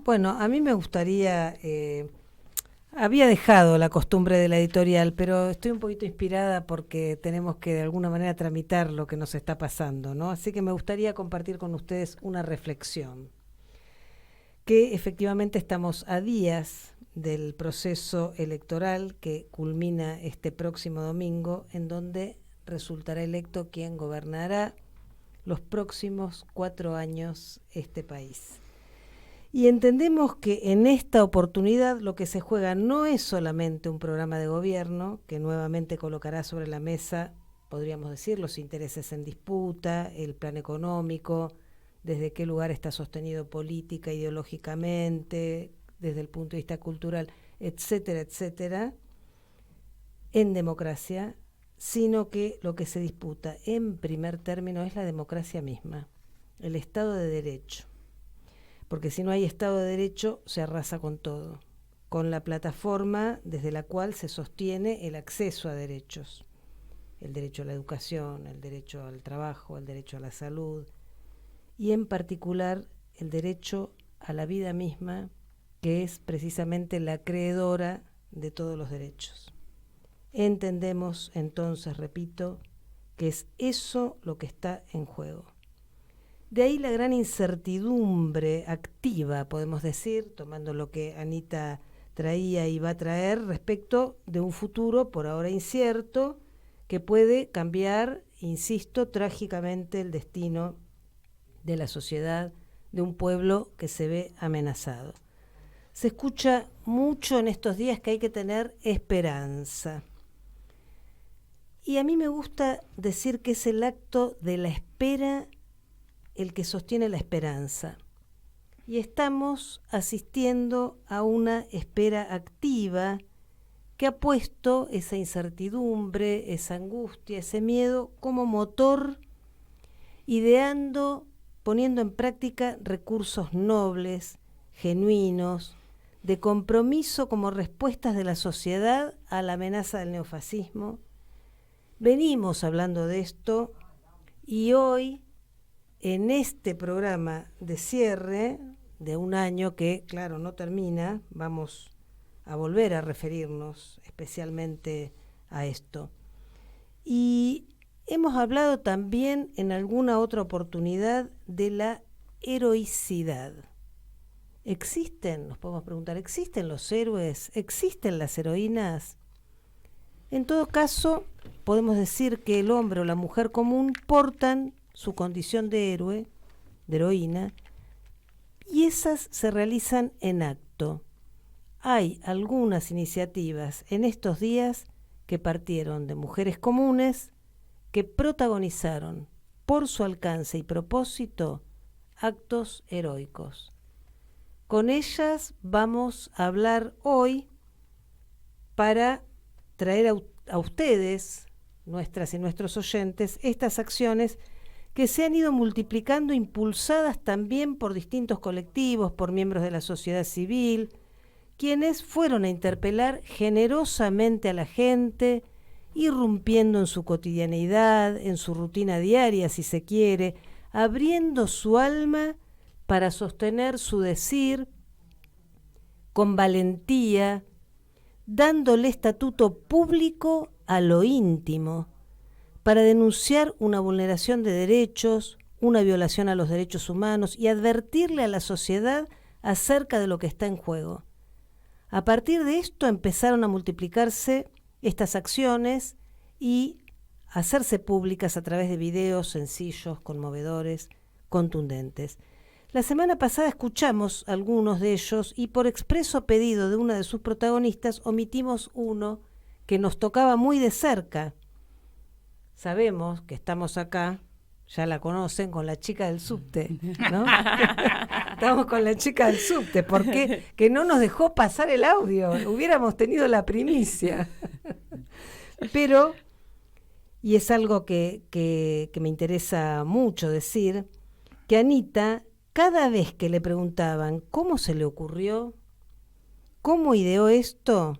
Bueno, a mí me gustaría, había dejado la costumbre de la editorial, pero estoy un poquito inspirada porque tenemos que de alguna manera tramitar lo que nos está pasando, ¿no? Así que me gustaría compartir con ustedes una reflexión, que efectivamente estamos a días del proceso electoral que culmina este próximo domingo, en donde resultará electo quien gobernará los próximos 4 años este país. Y entendemos que en esta oportunidad lo que se juega no es solamente un programa de gobierno que nuevamente colocará sobre la mesa, podríamos decir, los intereses en disputa, el plan económico, desde qué lugar está sostenido política, ideológicamente, desde el punto de vista cultural, etcétera, etcétera, en democracia, sino que lo que se disputa en primer término es la democracia misma, el Estado de Derecho. Porque si no hay Estado de Derecho, se arrasa con todo, con la plataforma desde la cual se sostiene el acceso a derechos. El derecho a la educación, el derecho al trabajo, el derecho a la salud, y en particular el derecho a la vida misma, que es precisamente la acreedora de todos los derechos. Entendemos entonces, repito, que es eso lo que está en juego. De ahí la gran incertidumbre activa, podemos decir, tomando lo que Anita traía y va a traer respecto de un futuro por ahora incierto que puede cambiar, insisto, trágicamente el destino de la sociedad, de un pueblo que se ve amenazado. Se escucha mucho en estos días que hay que tener esperanza. Y a mí me gusta decir que es el acto de la espera el que sostiene la esperanza. Y estamos asistiendo a una espera activa que ha puesto esa incertidumbre, esa angustia, ese miedo como motor, ideando, poniendo en práctica recursos nobles, genuinos, de compromiso como respuestas de la sociedad a la amenaza del neofascismo. Venimos hablando de esto y hoy, en este programa de cierre de un año que, claro, no termina, vamos a volver a referirnos especialmente a esto. Y hemos hablado también en alguna otra oportunidad de la heroicidad. ¿Existen? Nos podemos preguntar, ¿existen los héroes? ¿Existen las heroínas? En todo caso, podemos decir que el hombre o la mujer común portan su condición de héroe, de heroína, y esas se realizan en acto. Hay algunas iniciativas en estos días que partieron de mujeres comunes que protagonizaron por su alcance y propósito actos heroicos. Con ellas vamos a hablar hoy para traer a ustedes, nuestras y nuestros oyentes, estas acciones que se han ido multiplicando, impulsadas también por distintos colectivos, por miembros de la sociedad civil, quienes fueron a interpelar generosamente a la gente, irrumpiendo en su cotidianeidad, en su rutina diaria, si se quiere, abriendo su alma para sostener su decir con valentía, dándole estatuto público a lo íntimo, para denunciar una vulneración de derechos, una violación a los derechos humanos y advertirle a la sociedad acerca de lo que está en juego. A partir de esto empezaron a multiplicarse estas acciones y a hacerse públicas a través de videos sencillos, conmovedores, contundentes. La semana pasada escuchamos algunos de ellos y por expreso pedido de una de sus protagonistas omitimos uno que nos tocaba muy de cerca. Sabemos que estamos acá, ya la conocen, con la chica del subte, ¿no? Estamos con la chica del subte, porque que no nos dejó pasar el audio, hubiéramos tenido la primicia. Pero, y es algo que me interesa mucho decir, que Anita, cada vez que le preguntaban cómo se le ocurrió, cómo ideó esto,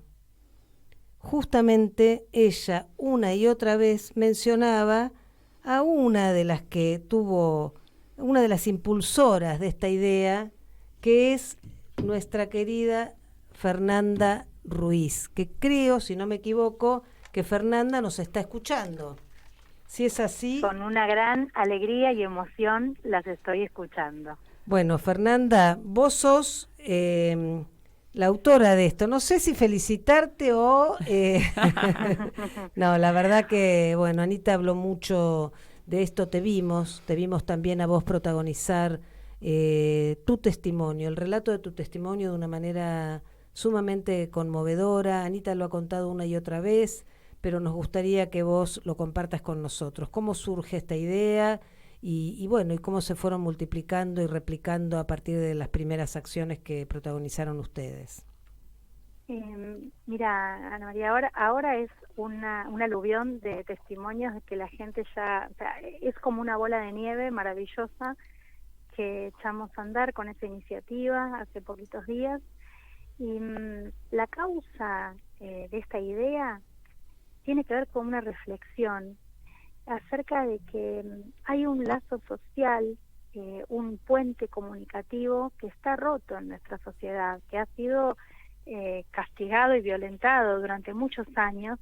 justamente ella una y otra vez mencionaba a una de las que tuvo, una de las impulsoras de esta idea, que es nuestra querida Fernanda Ruiz, que creo, si no me equivoco, que Fernanda nos está escuchando. Si es así... Con una gran alegría y emoción las estoy escuchando. Bueno, Fernanda, vos sos la autora de esto. No sé si felicitarte o... No, la verdad que, bueno, Anita habló mucho de esto, te vimos también a vos protagonizar tu testimonio, el relato de tu testimonio de una manera sumamente conmovedora. Anita lo ha contado una y otra vez, pero nos gustaría que vos lo compartas con nosotros. ¿Cómo surge esta idea? Y bueno, y cómo se fueron multiplicando y replicando a partir de las primeras acciones que protagonizaron ustedes. Mira, Ana María, ahora es un aluvión de testimonios de que la gente ya, o sea, es como una bola de nieve maravillosa que echamos a andar con esa iniciativa hace poquitos días. Y la causa de esta idea tiene que ver con una reflexión acerca de que hay un lazo social, un puente comunicativo que está roto en nuestra sociedad, que ha sido castigado y violentado durante muchos años,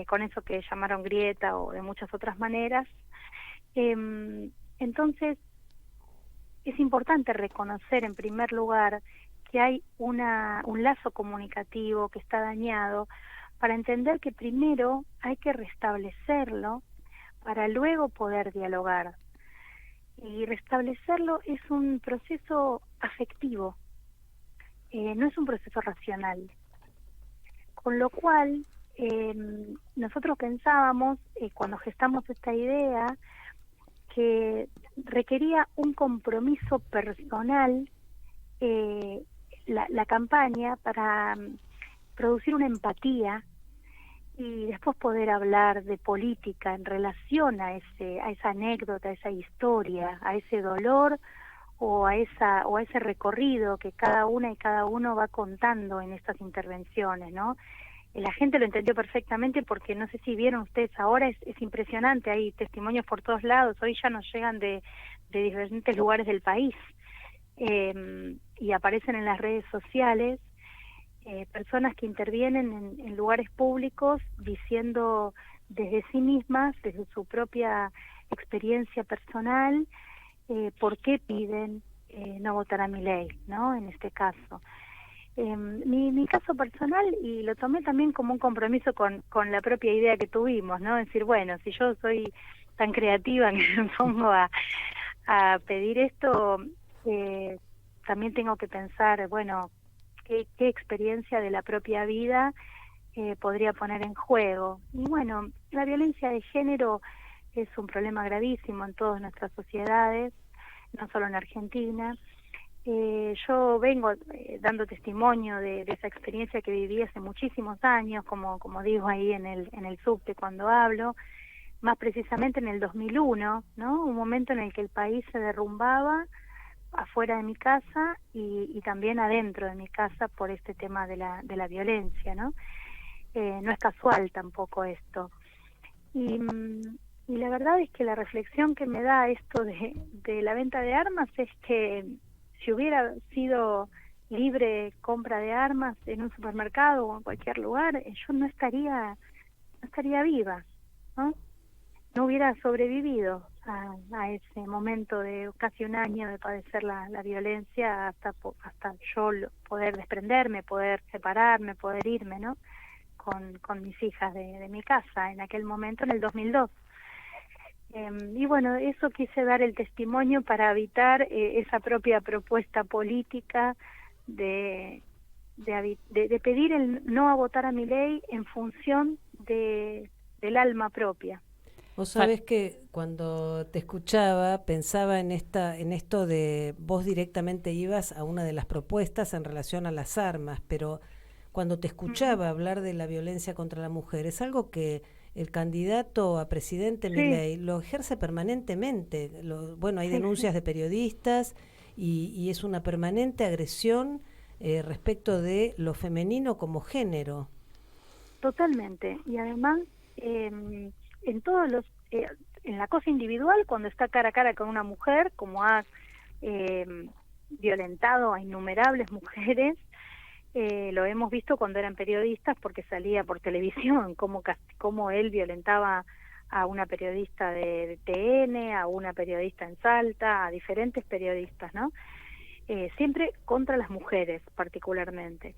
con eso que llamaron grieta o de muchas otras maneras. Entonces, es importante reconocer en primer lugar que hay un lazo comunicativo que está dañado, para entender que primero hay que restablecerlo para luego poder dialogar. Y restablecerlo es un proceso afectivo, no es un proceso racional. Con lo cual, nosotros pensábamos, cuando gestamos esta idea, que requería un compromiso personal, la campaña, para producir una empatía y después poder hablar de política en relación a esa anécdota, a esa historia, a ese dolor o a ese recorrido que cada una y cada uno va contando en estas intervenciones, ¿no? La gente lo entendió perfectamente, porque no sé si vieron ustedes ahora, es impresionante, hay testimonios por todos lados, hoy ya nos llegan de diferentes lugares del país, y aparecen en las redes sociales personas que intervienen en lugares públicos diciendo desde sí mismas, desde su propia experiencia personal, por qué piden no votar a Milei, ¿no? En este caso. Mi caso personal, y lo tomé también como un compromiso con la propia idea que tuvimos, ¿no? Es decir, bueno, si yo soy tan creativa que me pongo a pedir esto, también tengo que pensar, bueno, qué experiencia de la propia vida podría poner en juego. Y bueno, la violencia de género es un problema gravísimo en todas nuestras sociedades, no solo en Argentina. Yo vengo dando testimonio de esa experiencia que viví hace muchísimos años, como digo ahí en el subte cuando hablo, más precisamente en el 2001, ¿no? Un momento en el que el país se derrumbaba afuera de mi casa y también adentro de mi casa por este tema de la violencia, ¿no? No es casual tampoco esto. Y la verdad es que la reflexión que me da esto de la venta de armas es que si hubiera sido libre compra de armas en un supermercado o en cualquier lugar, yo no estaría viva, ¿no? No hubiera sobrevivido a ese momento de casi un año de padecer la violencia hasta yo poder desprenderme, poder separarme, poder irme, ¿no? Con mis hijas de mi casa en aquel momento, en el 2002. Y bueno, eso quise dar el testimonio para evitar esa propia propuesta política de pedir el no a votar a Milei en función del alma propia. Vos sabés que cuando te escuchaba pensaba en esto de vos directamente ibas a una de las propuestas en relación a las armas, pero cuando te escuchaba hablar de la violencia contra la mujer, es algo que el candidato a presidente Milei lo ejerce permanentemente. Bueno, hay denuncias de periodistas y es una permanente agresión respecto de lo femenino como género. Totalmente. Y además, en todos en la cosa individual, cuando está cara a cara con una mujer, como ha violentado a innumerables mujeres. Lo hemos visto cuando eran periodistas porque salía por televisión, cómo él violentaba a una periodista de TN, a una periodista en Salta, a diferentes periodistas, ¿no? Siempre contra las mujeres particularmente.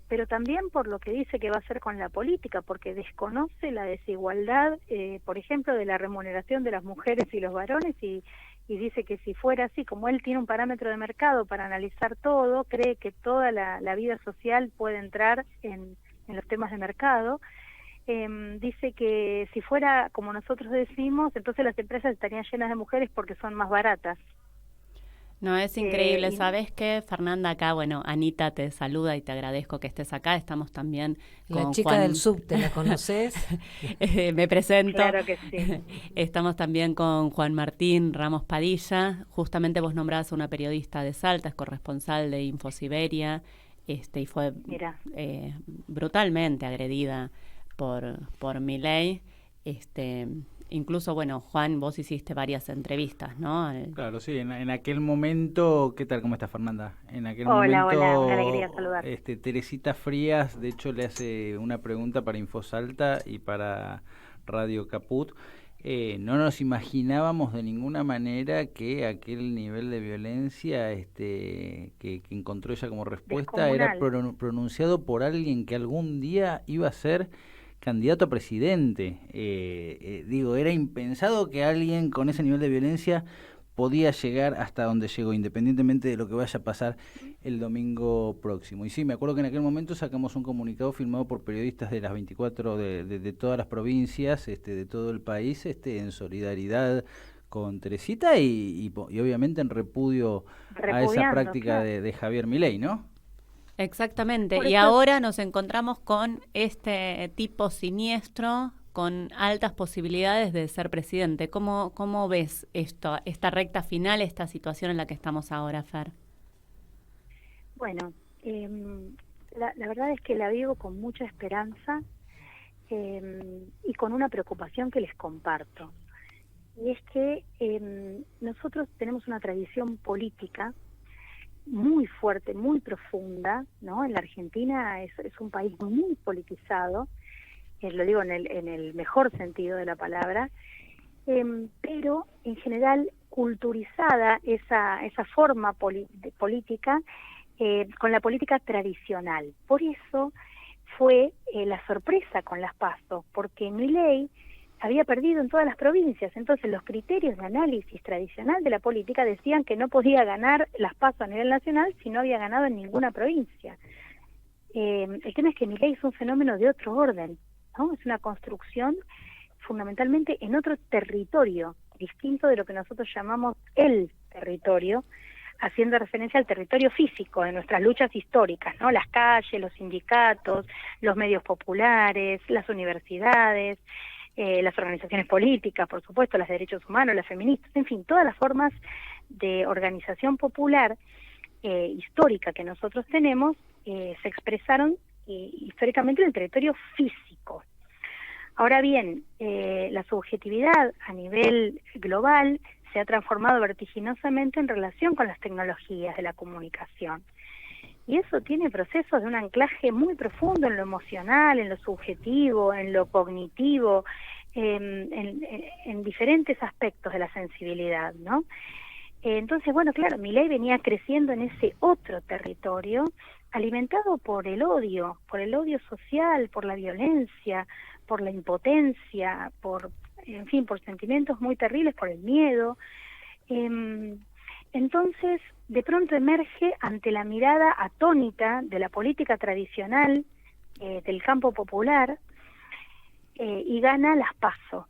Pero también por lo que dice que va a hacer con la política, porque desconoce la desigualdad, por ejemplo, de la remuneración de las mujeres y los varones, y dice que si fuera así, como él tiene un parámetro de mercado para analizar todo, cree que toda la vida social puede entrar en los temas de mercado. Dice que si fuera como nosotros decimos, entonces las empresas estarían llenas de mujeres porque son más baratas. No, es increíble. ¿Sabes qué, Fernanda? Acá, bueno, Anita te saluda y te agradezco que estés acá. Estamos también con la chica Juan... del subte, ¿la conoces? Me presento. Claro que sí. Estamos también con Juan Martín Ramos Padilla. Justamente vos nombrás a una periodista de Salta, es corresponsal de Infosiberia, y fue brutalmente agredida por Milei. Incluso, bueno, Juan, vos hiciste varias entrevistas, ¿no? Claro, sí, en aquel momento, ¿qué tal? ¿Cómo estás, Fernanda? En aquel hola, momento, una alegría saludar. Teresita Frías, de hecho, le hace una pregunta para Infosalta y para Radio Caput. No nos imaginábamos de ninguna manera que aquel nivel de violencia que encontró ella como respuesta era pronunciado por alguien que algún día iba a ser candidato a presidente. Digo, era impensado que alguien con ese nivel de violencia podía llegar hasta donde llegó, independientemente de lo que vaya a pasar el domingo próximo. Y sí, me acuerdo que en aquel momento sacamos un comunicado firmado por periodistas de las 24 de todas las provincias, de todo el país, en solidaridad con Teresita y obviamente en repudio a esa práctica, claro, de Javier Milei, ¿no? Exactamente, y ahora nos encontramos con este tipo siniestro, con altas posibilidades de ser presidente. ¿Cómo ves esta recta final, esta situación en la que estamos ahora, Fer? Bueno, la verdad es que la vivo con mucha esperanza y con una preocupación que les comparto. Y es que nosotros tenemos una tradición política muy fuerte, muy profunda, ¿no? En la Argentina es un país muy politizado, lo digo en el mejor sentido de la palabra, pero en general culturizada esa forma política con la política tradicional. Por eso fue la sorpresa con las PASO, porque Milei había perdido en todas las provincias, entonces los criterios de análisis tradicional de la política decían que no podía ganar las PASO a nivel nacional si no había ganado en ninguna provincia. El tema es que Milei es un fenómeno de otro orden, ¿no? Es una construcción fundamentalmente en otro territorio, distinto de lo que nosotros llamamos el territorio, haciendo referencia al territorio físico de nuestras luchas históricas, ¿no? Las calles, los sindicatos, los medios populares, las universidades, las organizaciones políticas, por supuesto, las de derechos humanos, las feministas, en fin, todas las formas de organización popular histórica que nosotros tenemos se expresaron históricamente en el territorio físico. Ahora bien, la subjetividad a nivel global se ha transformado vertiginosamente en relación con las tecnologías de la comunicación. Y eso tiene procesos de un anclaje muy profundo en lo emocional, en lo subjetivo, en lo cognitivo, en diferentes aspectos de la sensibilidad, ¿no? Entonces, bueno, claro, Milei venía creciendo en ese otro territorio, alimentado por el odio social, por la violencia, por la impotencia, en fin, por sentimientos muy terribles, por el miedo. Entonces, de pronto emerge ante la mirada atónita de la política tradicional del campo popular y gana las PASO.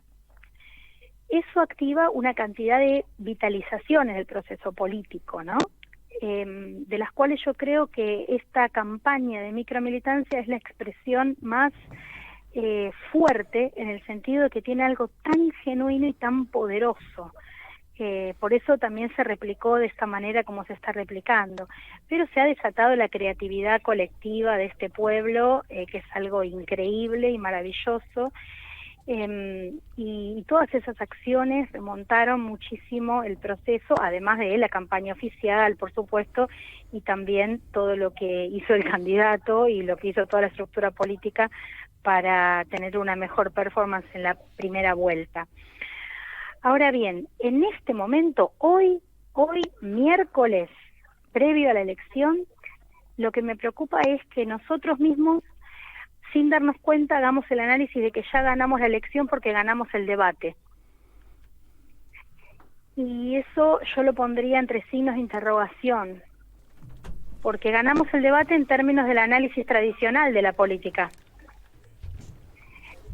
Eso activa una cantidad de vitalizaciones del proceso político, ¿no? De las cuales yo creo que esta campaña de micromilitancia es la expresión más fuerte, en el sentido de que tiene algo tan genuino y tan poderoso. Por eso también se replicó de esta manera como se está replicando, pero se ha desatado la creatividad colectiva de este pueblo, que es algo increíble y maravilloso, y todas esas acciones remontaron muchísimo el proceso, además de la campaña oficial, por supuesto, y también todo lo que hizo el candidato y lo que hizo toda la estructura política para tener una mejor performance en la primera vuelta. Ahora bien, en este momento, hoy miércoles, previo a la elección, lo que me preocupa es que nosotros mismos, sin darnos cuenta, hagamos el análisis de que ya ganamos la elección porque ganamos el debate. Y eso yo lo pondría entre signos de interrogación, porque ganamos el debate en términos del análisis tradicional de la política.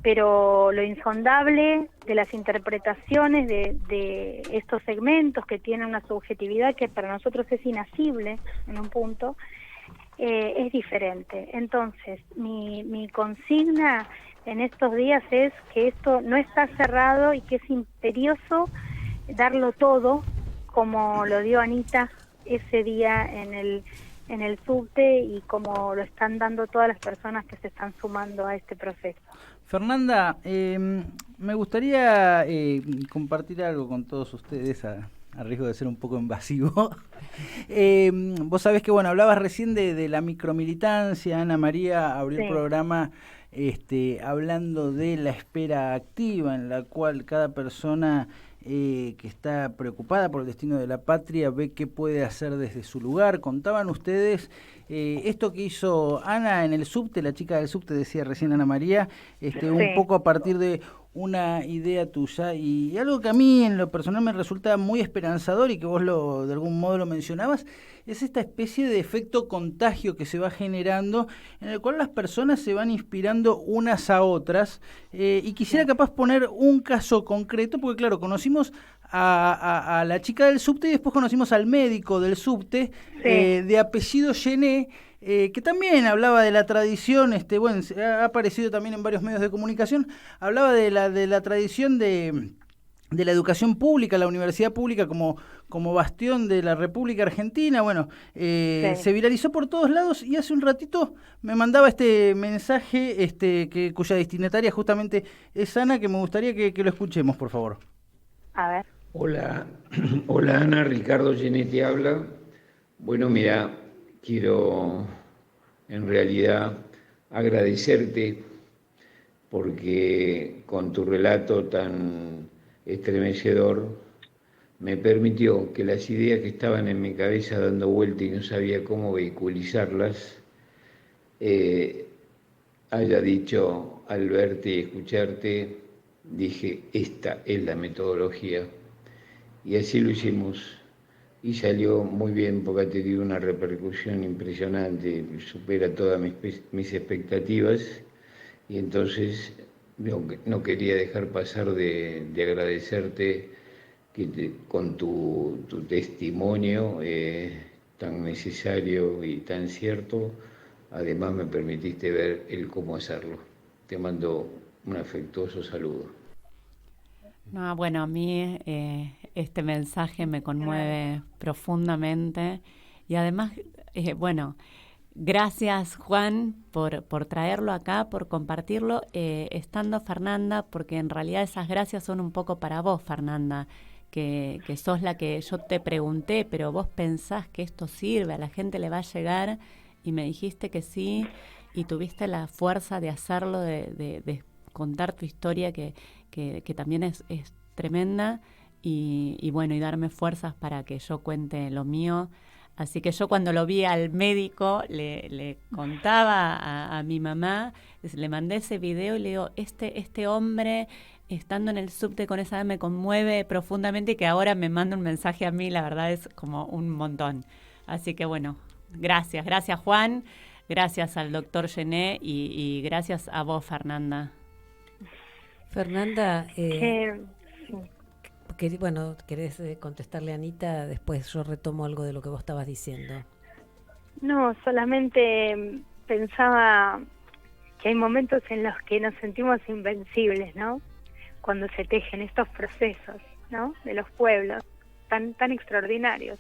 Pero lo insondable de las interpretaciones de estos segmentos que tienen una subjetividad que para nosotros es inasible en un punto, es diferente. Entonces, mi consigna en estos días es que esto no está cerrado y que es imperioso darlo todo, como lo dio Anita ese día en el subte y como lo están dando todas las personas que se están sumando a este proceso. Fernanda, me gustaría compartir algo con todos ustedes a riesgo de ser un poco invasivo. Vos sabés que, bueno, hablabas recién de la micromilitancia. Ana María abrió el programa hablando de la espera activa, en la cual cada persona que está preocupada por el destino de la patria ve qué puede hacer desde su lugar. Contaban ustedes esto que hizo Ana en el subte, la chica del subte, decía recién Ana María, un poco a partir de una idea tuya, y algo que a mí en lo personal me resulta muy esperanzador y que vos de algún modo lo mencionabas, es esta especie de efecto contagio que se va generando, en el cual las personas se van inspirando unas a otras, y quisiera capaz poner un caso concreto, porque claro, conocimos a la chica del subte y después conocimos al médico del subte, de apellido Gené, que también hablaba de la tradición, bueno, ha aparecido también en varios medios de comunicación, hablaba de la tradición de la educación pública, la universidad pública como bastión de la República Argentina. Bueno, se viralizó por todos lados y hace un ratito me mandaba este mensaje cuya destinataria justamente es Ana, que me gustaría que lo escuchemos, por favor. A ver. Hola Ana, Ricardo Genetti habla. Bueno, mira, quiero en realidad agradecerte porque con tu relato tan estremecedor me permitió que las ideas que estaban en mi cabeza dando vuelta y no sabía cómo vehiculizarlas, haya dicho al verte y escucharte, dije, esta es la metodología. Y así lo hicimos. Y salió muy bien porque ha tenido una repercusión impresionante, supera todas mis expectativas. Y entonces no quería dejar pasar de agradecerte que con tu testimonio tan necesario y tan cierto, además me permitiste ver el cómo hacerlo. Te mando un afectuoso saludo. No, bueno, a mí este mensaje me conmueve profundamente y además, bueno, gracias Juan por traerlo acá, por compartirlo, estando Fernanda, porque en realidad esas gracias son un poco para vos, Fernanda, que sos la que yo te pregunté, pero vos pensás que esto sirve, a la gente le va a llegar, y me dijiste que sí, y tuviste la fuerza de hacerlo, de contar tu historia que también es tremenda, y bueno, y darme fuerzas para que yo cuente lo mío. Así que yo cuando lo vi al médico le contaba a mi mamá, le mandé ese video y le digo, este hombre estando en el subte con esa edad me conmueve profundamente, y que ahora me manda un mensaje a mí, la verdad es como un montón. Así que bueno, gracias Juan, gracias al doctor Gené y gracias a vos, Fernanda. Fernanda, bueno, ¿querés contestarle a Anita? Después yo retomo algo de lo que vos estabas diciendo. No, solamente pensaba que hay momentos en los que nos sentimos invencibles, ¿no? Cuando se tejen estos procesos, ¿no? De los pueblos tan extraordinarios.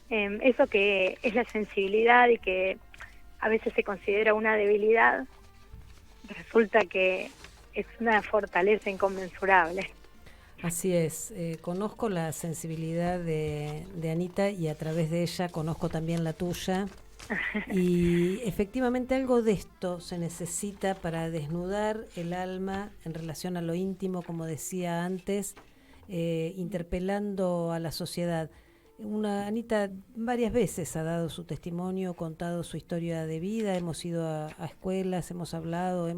Eso que es la sensibilidad y que a veces se considera una debilidad, resulta que es una fortaleza inconmensurable. Así es, conozco la sensibilidad de Anita y a través de ella conozco también la tuya. Y efectivamente algo de esto se necesita para desnudar el alma en relación a lo íntimo, como decía antes, interpelando a la sociedad. Anita varias veces ha dado su testimonio, contado su historia de vida, hemos ido a escuelas, hemos hablado,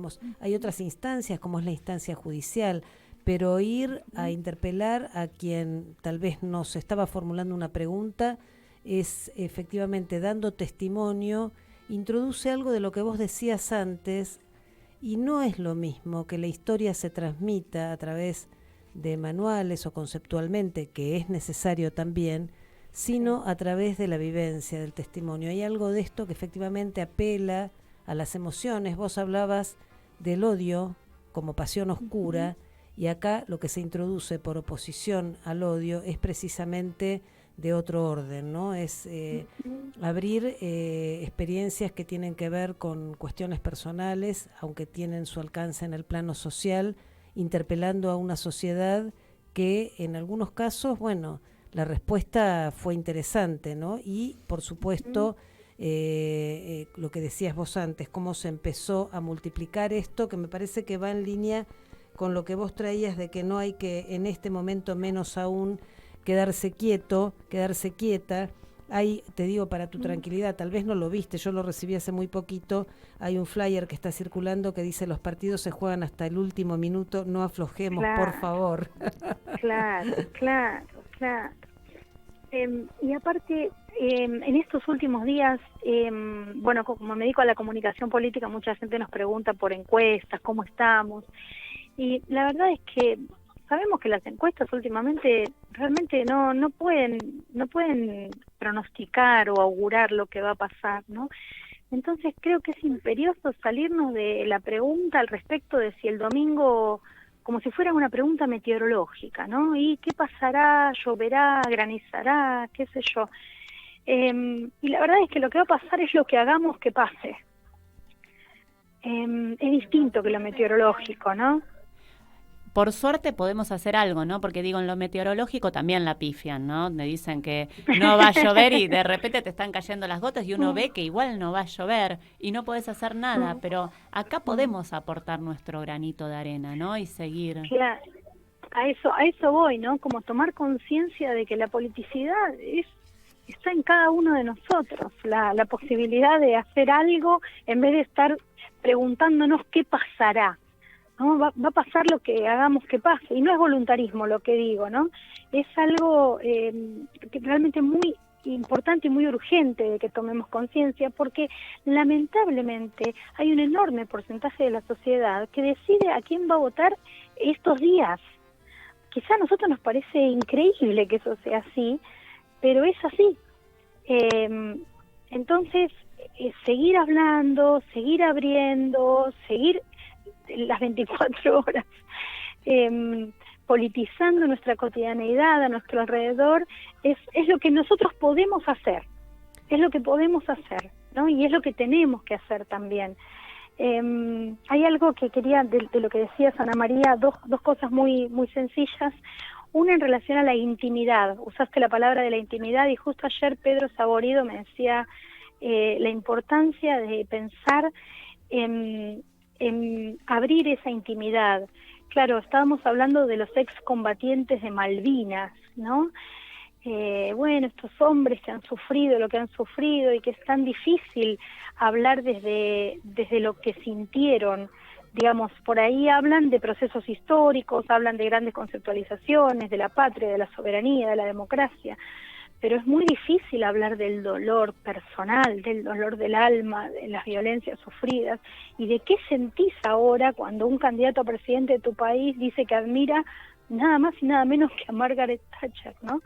hay otras instancias como es la instancia judicial, pero ir a interpelar a quien tal vez nos estaba formulando una pregunta es efectivamente dando testimonio, introduce algo de lo que vos decías antes, y no es lo mismo que la historia se transmita a través de manuales o conceptualmente, que es necesario también, sino a través de la vivencia, del testimonio. Hay algo de esto que efectivamente apela a las emociones. Vos hablabas del odio como pasión oscura, y acá lo que se introduce por oposición al odio es precisamente de otro orden, ¿no? Es abrir experiencias que tienen que ver con cuestiones personales, aunque tienen su alcance en el plano social, interpelando a una sociedad que en algunos casos, bueno, la respuesta fue interesante, ¿no? Y, por supuesto, lo que decías vos antes, cómo se empezó a multiplicar esto, que me parece que va en línea con lo que vos traías de que no hay que, en este momento menos aún, quedarse quieto, quedarse quieta. Hay, te digo para tu tranquilidad, tal vez no lo viste, yo lo recibí hace muy poquito, hay un flyer que está circulando que dice: los partidos se juegan hasta el último minuto, no aflojemos, por favor. Claro. Y aparte, en estos últimos días, bueno, como me dedico a la comunicación política, mucha gente nos pregunta por encuestas, cómo estamos, y la verdad es que sabemos que las encuestas últimamente realmente no pueden pronosticar o augurar lo que va a pasar, ¿no? Entonces creo que es imperioso salirnos de la pregunta al respecto de si el domingo, como si fuera una pregunta meteorológica, ¿no? ¿Y qué pasará? ¿Lloverá? ¿Granizará? ¿Qué sé yo? Y la verdad es que lo que va a pasar es lo que hagamos que pase. Es distinto que lo meteorológico, ¿no? Por suerte podemos hacer algo, ¿no? Porque digo, en lo meteorológico también la pifian, ¿no? Me dicen que no va a llover y de repente te están cayendo las gotas y uno ve que igual no va a llover y no podés hacer nada, pero acá podemos aportar nuestro granito de arena, ¿no? Y seguir. Claro, a eso voy, ¿no? Como tomar conciencia de que la politicidad está en cada uno de nosotros, la posibilidad de hacer algo en vez de estar preguntándonos qué pasará. ¿No? Va a pasar lo que hagamos que pase, y no es voluntarismo lo que digo, ¿no? Es algo que realmente muy importante y muy urgente de que tomemos conciencia, porque lamentablemente hay un enorme porcentaje de la sociedad que decide a quién va a votar estos días. Quizá a nosotros nos parece increíble que eso sea así, pero es así. Entonces, seguir hablando, seguir abriendo, seguir las 24 horas politizando nuestra cotidianeidad a nuestro alrededor, es lo que nosotros podemos hacer, ¿no? Y es lo que tenemos que hacer también. Hay algo que quería, de lo que decías, Ana María, dos cosas muy sencillas. Una en relación a la intimidad, usaste la palabra de la intimidad, y justo ayer Pedro Saborido me decía la importancia de pensar en abrir esa intimidad. Claro, estábamos hablando de los excombatientes de Malvinas, ¿no? Bueno, estos hombres que han sufrido lo que han sufrido y que es tan difícil hablar desde lo que sintieron. Digamos, por ahí hablan de procesos históricos, hablan de grandes conceptualizaciones, de la patria, de la soberanía, de la democracia, pero es muy difícil hablar del dolor personal, del dolor del alma, de las violencias sufridas, y de qué sentís ahora cuando un candidato a presidente de tu país dice que admira nada más y nada menos que a Margaret Thatcher, ¿no?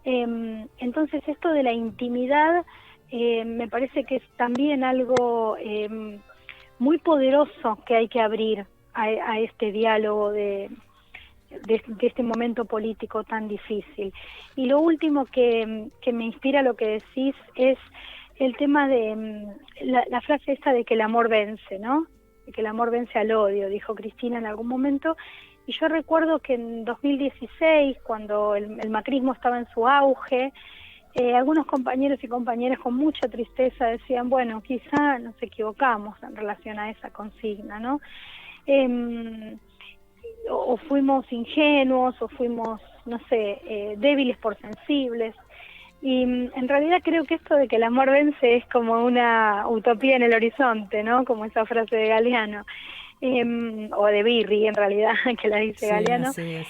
Entonces esto de la intimidad me parece que es también algo muy poderoso que hay que abrir a este diálogo de este momento político tan difícil. Y lo último que me inspira lo que decís es el tema de la frase esta de que el amor vence, ¿no? que el amor vence al odio, dijo Cristina en algún momento. Y yo recuerdo que en 2016, cuando el macrismo estaba en su auge, algunos compañeros y compañeras con mucha tristeza decían, bueno, quizá nos equivocamos en relación a esa consigna, ¿no? O fuimos ingenuos, o fuimos, no sé, débiles por sensibles. Y en realidad creo que esto de que el amor vence es como una utopía en el horizonte, ¿no? Como esa frase de Galeano, o de Birri en realidad, que la dice Galeano. Así es.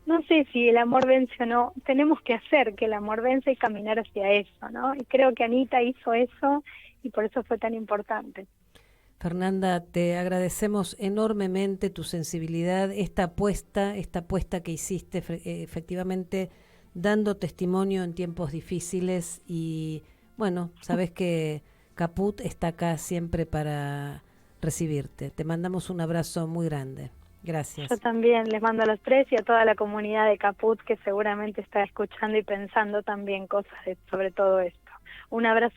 No sé si el amor vence o no, tenemos que hacer que el amor vence y caminar hacia eso, ¿no? Y creo que Anita hizo eso y por eso fue tan importante. Fernanda, te agradecemos enormemente tu sensibilidad, esta apuesta que hiciste, efectivamente dando testimonio en tiempos difíciles, y bueno, sabes que Caput está acá siempre para recibirte. Te mandamos un abrazo muy grande. Gracias. Yo también les mando a los tres y a toda la comunidad de Caput, que seguramente está escuchando y pensando también cosas sobre todo esto. Un abrazo